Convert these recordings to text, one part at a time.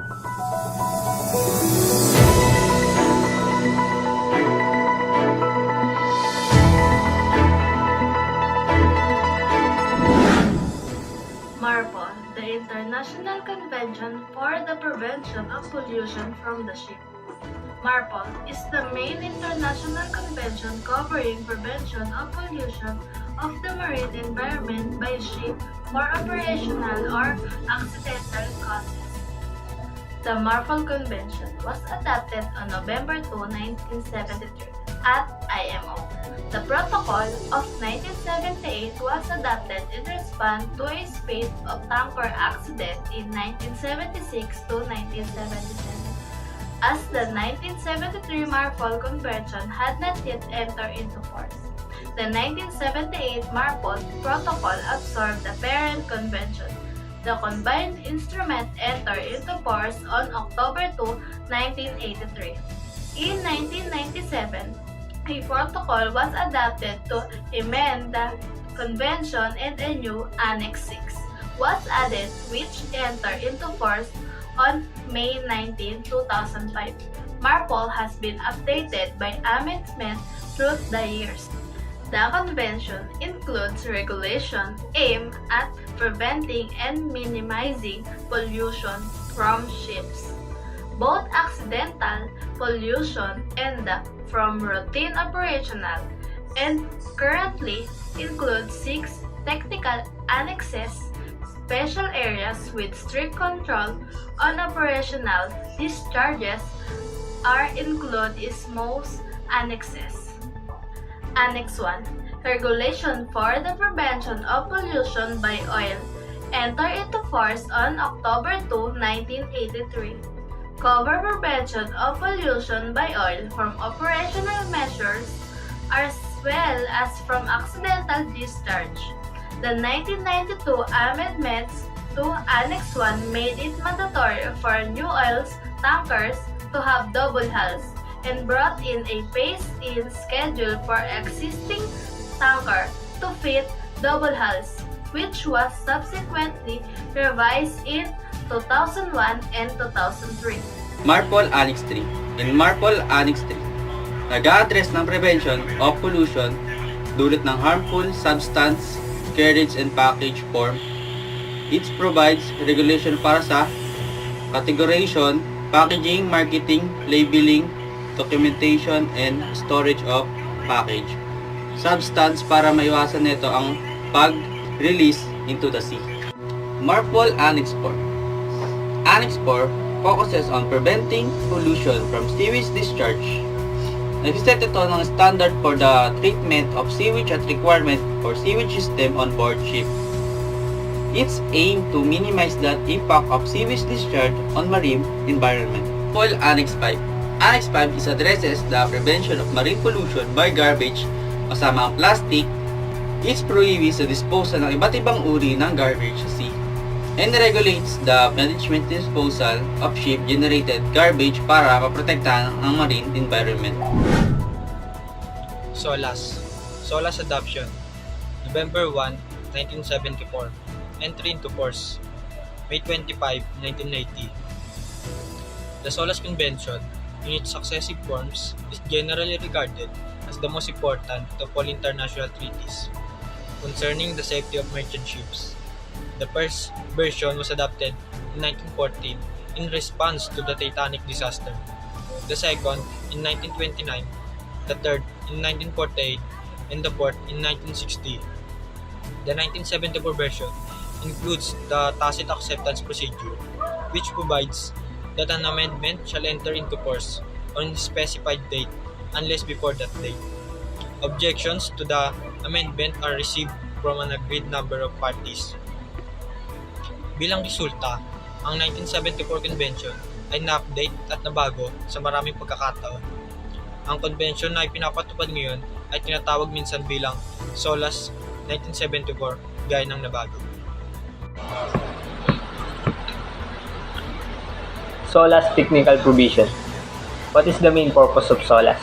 MARPOL, the International Convention for the Prevention of Pollution from the Ship. MARPOL is the main international convention covering prevention of pollution of the marine environment by ship for operational or accidental causes. The MARPOL Convention was adopted on November 2, 1973 at IMO. The Protocol of 1978 was adopted in response to a spate of tanker accident in 1976 to 1977. As the 1973 MARPOL Convention had not yet entered into force, the 1978 MARPOL Protocol absorbed the parent convention. The combined instrument entered into force on October 2, 1983. In 1997, a protocol was adopted to amend the convention and a new Annex 6 was added, which entered into force on May 19, 2005. MARPOL has been updated by amendments through the years. The convention includes regulations aimed at preventing and minimizing pollution from ships, both accidental pollution and from routine operational, and currently includes 6 technical annexes, special areas with strict control on operational discharges are included in most annexes. Annex 1, Regulation for the Prevention of Pollution by Oil, entered into force on October 2, 1983. Cover prevention of pollution by oil from operational measures as well as from accidental discharge. The 1992 amendments to Annex 1 made it mandatory for new oil tankers to have double hulls and brought in a phased-in schedule for existing tankers to fit double hulls, which was subsequently revised in 2001 and 2003. MARPOL Annex 3. In MARPOL Annex 3, nag-a-address ng prevention of pollution dulot ng harmful substance, carriage and package form. It provides regulation para sa categorization, packaging, marketing, labeling, documentation, and storage of package substance para maiwasan nito ang pag-release into the sea. MARPOL Annex 4. Annex 4 focuses on preventing pollution from sewage discharge. Nag-set ito ng standard for the treatment of sewage at requirement for sewage system on board ship. Its aim to minimize the impact of sewage discharge on marine environment. MARPOL Annex 5. Annex 5 is addresses the prevention of marine pollution by garbage kasama ang plastic. It prohibits the disposal ng iba't ibang uri ng garbage sa sea and regulates the management disposal of ship-generated garbage para maprotektahan ang marine environment. SOLAS Adoption, November 1, 1974. Entry into force, May 25, 1990. The SOLAS Convention, in its successive forms, is generally regarded as the most important of all international treaties concerning the safety of merchant ships. The first version was adopted in 1914 in response to the Titanic disaster, the second in 1929, the third in 1948, and the fourth in 1960. The 1974 version includes the tacit acceptance procedure, which provides that an amendment shall enter into force on a specified date unless before that date. Objections to the amendment are received from an agreed number of parties. Bilang resulta, ang 1974 Convention ay na-update at nabago sa maraming pagkakataon. Ang convention na ipinapatupad ngayon ay tinatawag minsan bilang SOLAS 1974 gaya ng nabago. SOLAS Technical Provision. What is the main purpose of SOLAS?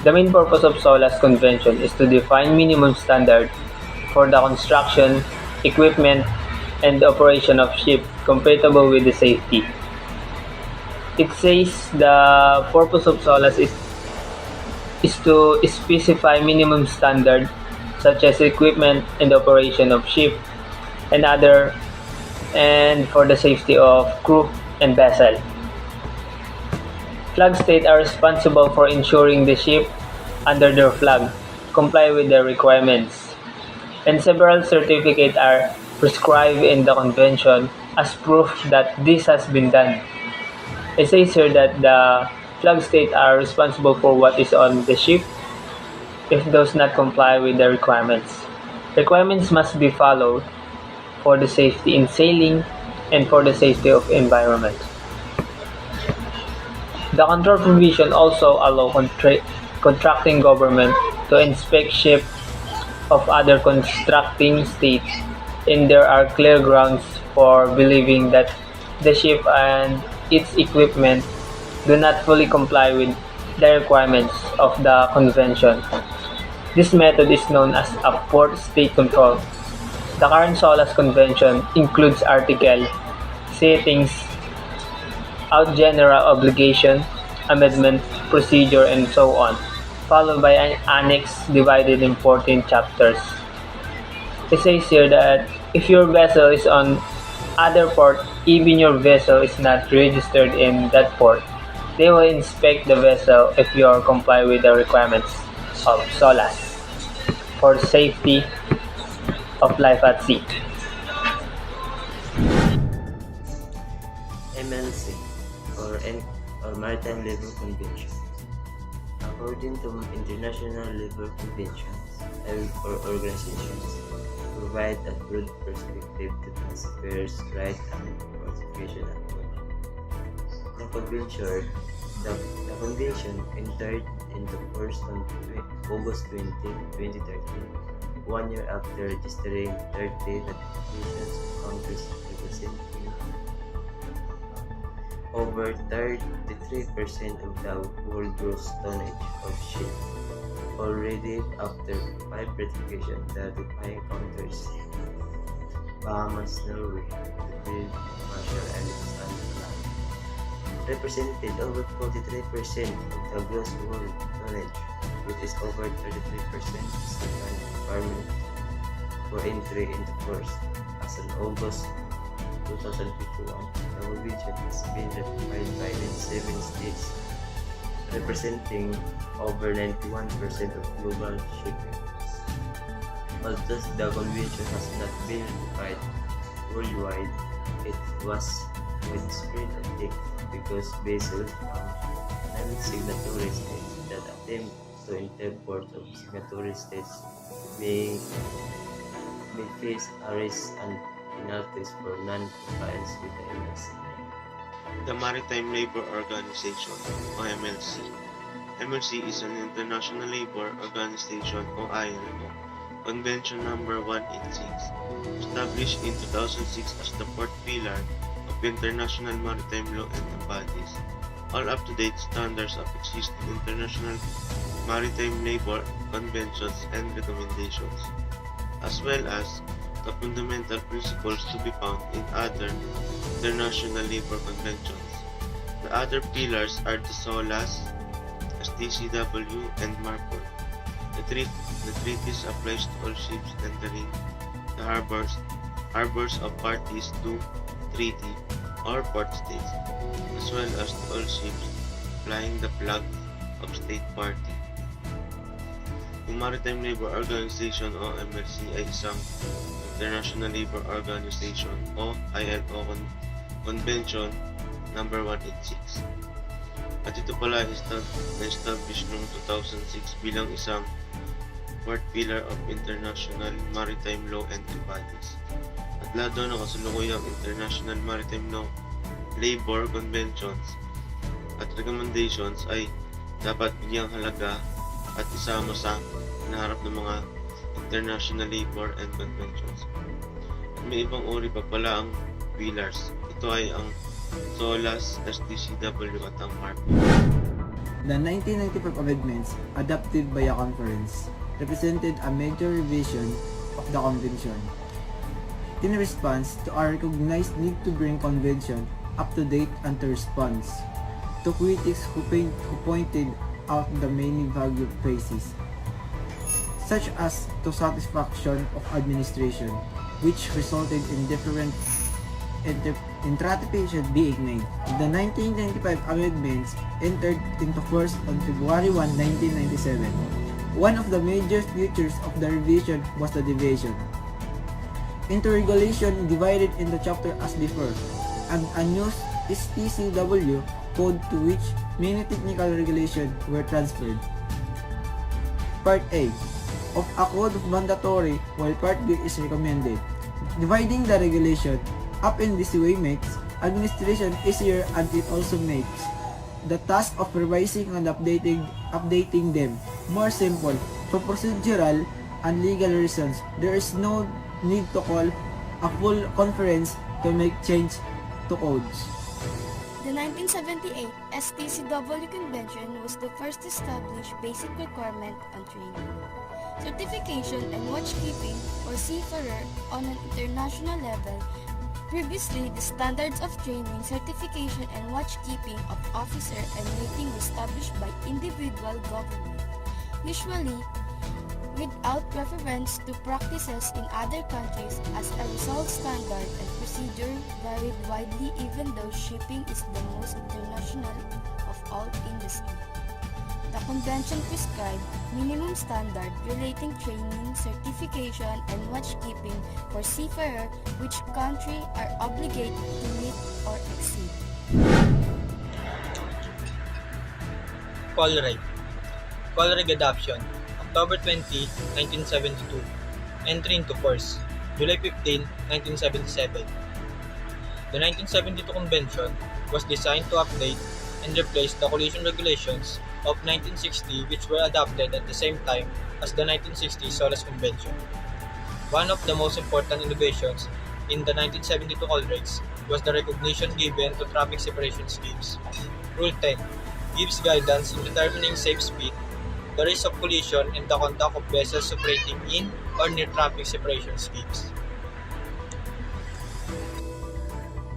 The main purpose of SOLAS Convention is to define minimum standard for the construction, equipment, and operation of ship compatible with the safety, It says the purpose of SOLAS is to specify minimum standard such as equipment and operation of ship and other and for the safety of crew and vessel. Flag states are responsible for ensuring the ship under their flag comply with the requirements, and several certificates are prescribed in the convention as proof that this has been done. It says here that the flag states are responsible for what is on the ship if does not comply with the requirements. Requirements must be followed for the safety in sailing and for the safety of environment. The control provision also allow contracting government to inspect ships of other constructing states, and there are clear grounds for believing that the ship and its equipment do not fully comply with the requirements of the convention. This method is known as a port state control. The current SOLAS convention includes article settings out general obligation, amendment, procedure, and so on, followed by an annex divided in 14 chapters. It says here that if your vessel is on other port, even your vessel is not registered in that port, they will inspect the vessel if you are comply with the requirements of SOLAS for safety of life at sea. MLC or Maritime Labour Convention. According to international labor conventions or organizations, provide a broad perspective to taxpayers' rights and participation at work. The convention entered into force on August 20, 2013, 1 year after registering 30 ratifications of countries representing over 33% of the world gross tonnage of ships. Already after 5 ratifications, the ratifying countries Bahamas, Norway, the Marshall Islands, and Japan represented over 43% of the gross world tonnage, which is over 33% is the requirement for entry into force. As of August 2051, the convention has been ratified by 97 states, representing over 91% of global shipping. Although the convention has not been ratified worldwide, it was widespread ethic because vessels from non-signatory states that attempt to enter ports of signatory states may face arrests and penalties for non-compliance with the MLC. The Maritime Labour Organization, o MLC. MLC is an international labor organization, o ILO, Convention number 186, established in 2006 as the fourth pillar of international maritime law and embodies all up-to-date standards of existing international maritime labor conventions and recommendations, as well as the fundamental principles to be found in other international labor conventions. The other pillars are the SOLAS, STCW, and MARPOL. The treaties applies to all ships entering the harbors of parties to treaty or port states, as well as to all ships flying the flag of state party. Yung Maritime Labour Organization o MLC ay isang International Labour Organization o ILO Convention number 186. At ito pala na-establish noong 2006 bilang isang fourth pillar of international maritime law and embodies. At lahat daw ng kasalukuyang international maritime law, labor conventions at recommendations ay dapat bigyang halaga at isama sa hinaharap ng mga international labor and conventions. At may ibang uri pa pala ang pillars. Ito ay ang SOLAS, STCW at ang MARPOL. The 1995 amendments, adopted by a conference, represented a major revision of the convention. In response to our recognized need to bring convention up to date and to response to critics who pointed out the many value praises, such as to satisfaction of administration, which resulted in different interpretation being made. The 1995 amendments entered into force on February 1, 1997. One of the major features of the revision was the deviation into regulation divided into chapter as before, and a new STCW code to which many technical regulations were transferred. Part A of a code of mandatory while Part B is recommended. Dividing the regulation up in this way makes administration easier, and it also makes the task of revising and updating them more simple. For procedural and legal reasons, there is no need to call a full conference to make change to codes. The 1978 STCW Convention was the first to establish basic requirement on training, certification, and watchkeeping or seafarer on an international level. Previously, the standards of training, certification, and watchkeeping of officer and rating were established by individual government, usually without reference to practices in other countries. As a result, standard and procedure varied widely, even though shipping is the most international of all industries. The convention prescribed minimum standard relating training, certification, and watchkeeping for seafarer, which country are obligated to meet or exceed. Colreg. Colreg adoption. October 20, 1972. Entry into force. July 15, 1977. The 1972 convention was designed to update and replace the collision regulations of 1960, which were adopted at the same time as the 1960 SOLAS Convention. One of the most important innovations in the 1972 Colregs was the recognition given to traffic separation schemes. Rule 10 gives guidance in determining safe speed, the risk of collision, and the conduct of vessels operating in or near traffic separation schemes.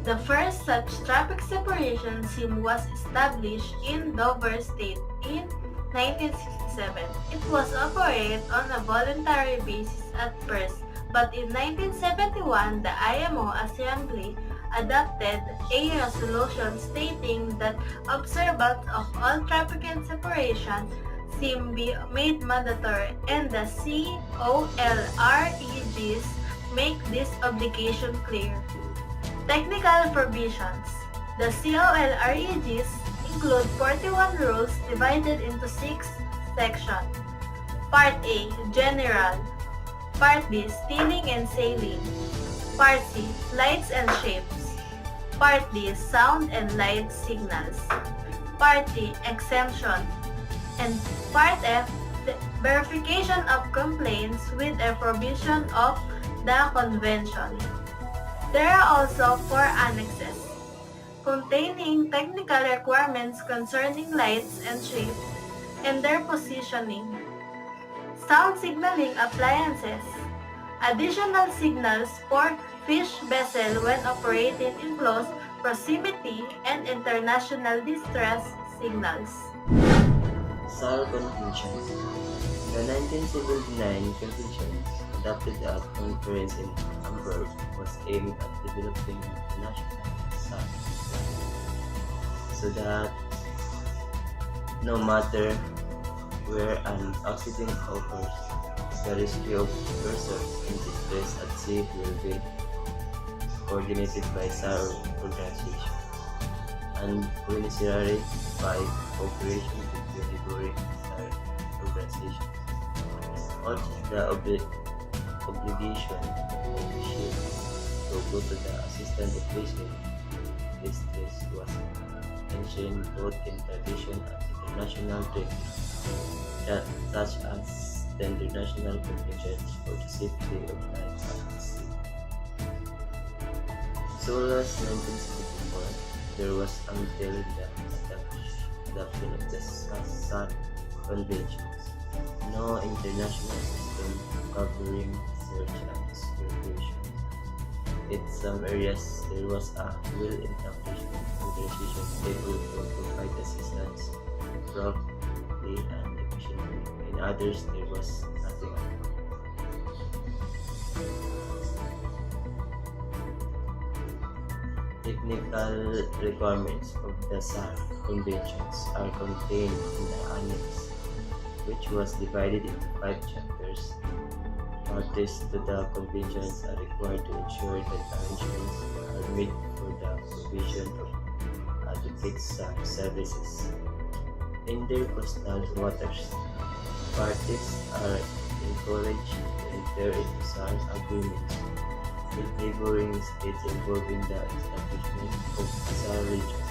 The first such traffic separation scheme was established in Dover State in 1967. It was operated on a voluntary basis at first, but in 1971, the IMO Assembly adopted a resolution stating that observance of all traffic and separation scheme be made mandatory, and the COLREGs make this obligation clear. Technical provisions. The COLREGs include 41 rules divided into 6 sections. Part A, General. Part B, Steering and Sailing. Part C, Lights and Shapes. Part D, Sound and Light Signals. Part D, Exemption. And Part F, the verification of complaints with a provision of the Convention. There are also 4 annexes, containing technical requirements concerning lights and shapes and their positioning, sound signaling appliances, additional signals for fish vessel when operating in close proximity, and international distress signals. SAR Conventions. The 1979 Conventions, adopted at conference in Hamburg, was aimed at developing national SAR so that no matter where an accident occurs, the rescue of persons in distress at sea will be coordinated by SAR organization and when necessary by cooperation between neighboring SAR organizations. Also, the obligation of the ship to go to the assistance of vessel distress was mentioned both in tradition and international treaties, such as the International Convention for the Safety of Life at Sea. SOLAS 1974, there was until the adoption of the SAR Conventions no international system covering search and rescue. In some areas, there was a well-established organization able to provide assistance promptly and efficiently. In others, there was nothing at all. Technical requirements of the SAR conventions are contained in the Annex, which was divided into 5 chapters. Parties to the conventions are required to ensure that arrangements are made for the provision of adequate SAR services in their coastal waters. Parties are encouraged to enter into SAR agreements with neighboring states involving the establishment of SAR regions.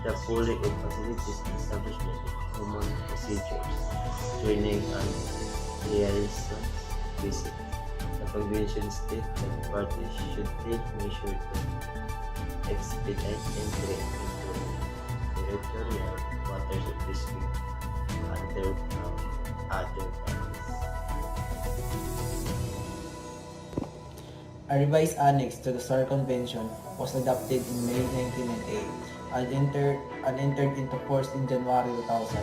The pooling of facilities and establishment of common procedures, training and liaison visit. The convention states that parties should take measures to expedite entry into territorial waters of this group under other parties. A revised annex to the SAR Convention was adopted in May 1998 and entered into force in January 2000.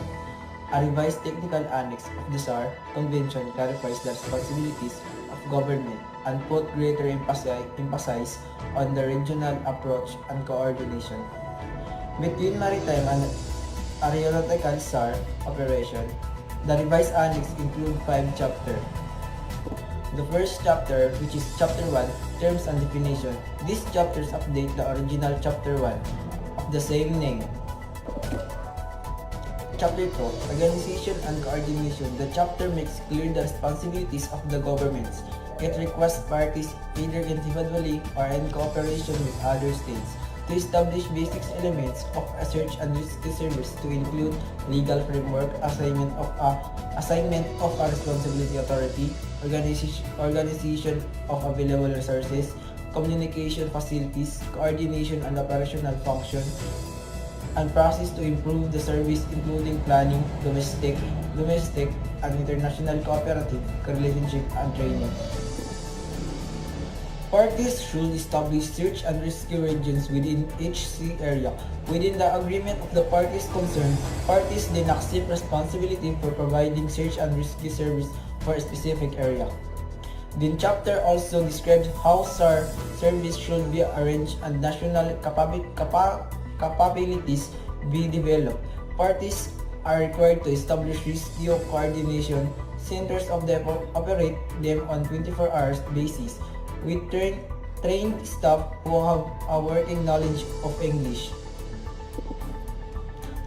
A revised technical annex of the SAR Convention clarifies the responsibilities of government and put greater emphasis on the regional approach and coordination between maritime and aeronautical SAR operation. The revised annex includes 5 chapters. The first chapter, which is Chapter 1, Terms and Definition. These chapters update the original Chapter 1 of the same name. Chapter 2, Organization and Coordination. The chapter makes clear the responsibilities of the governments. It requests parties, either individually or in cooperation with other states, to establish basic elements of a search and rescue service to include legal framework, assignment of a responsibility authority, organization of available resources, communication facilities, coordination and operational function, and process to improve the service including planning, domestic and international cooperative relationship and training. Parties should establish search and rescue regions within each sea area. Within the agreement of the parties concerned, parties then accept responsibility for providing search and rescue service for a specific area. The chapter also describes how SAR service should be arranged and national capabilities be developed. Parties are required to establish rescue coordination centers of them operate them on 24 hours basis with trained staff who have a working knowledge of English.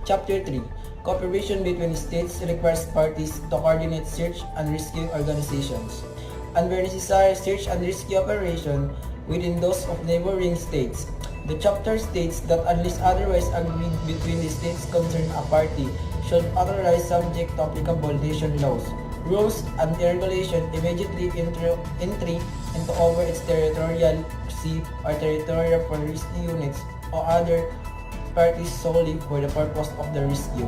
Chapter 3, Cooperation between states requires parties to coordinate search and rescue organizations, and where necessary search and rescue operation within those of neighboring states. The chapter states that unless otherwise agreed between the states concerned, a party should authorize subject to applicable nation laws, rules, and regulation immediately entry into over its territorial sea or territorial for rescue units or other parties solely for the purpose of the rescue.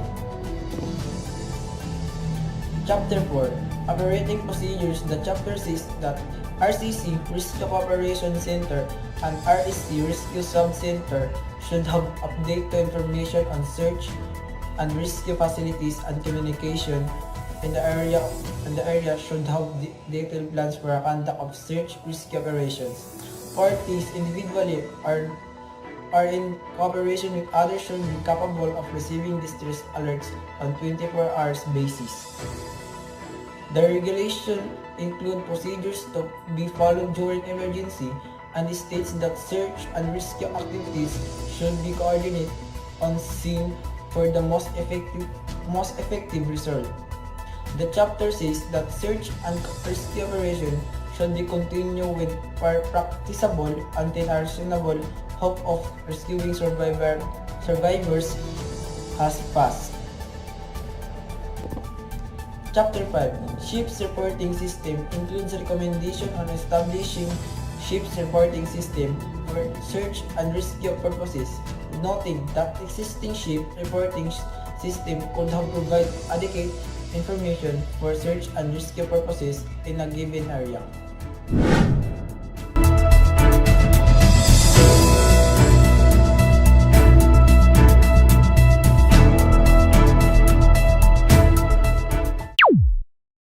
Chapter 4, Operating Procedures. The chapter says that RCC, Rescue Operation Center, and RSC, Rescue Sub-Center, should have update to information on search and rescue facilities and communication in the area, should have detailed plans for a conduct of search rescue operations. Parties individually are in cooperation with others should be capable of receiving distress alerts on 24 hours basis. The regulation include procedures to be followed during emergency and states that search and rescue activities should be coordinated on scene for the most effective result. The chapter says that search and rescue operation should be continued with practicable until a reasonable hope of rescuing survivors has passed. Chapter 5, Ships Reporting System, includes recommendation on establishing ships reporting system for search and rescue purposes, noting that existing ship reporting system could have provided adequate information for search and rescue purposes in a given area.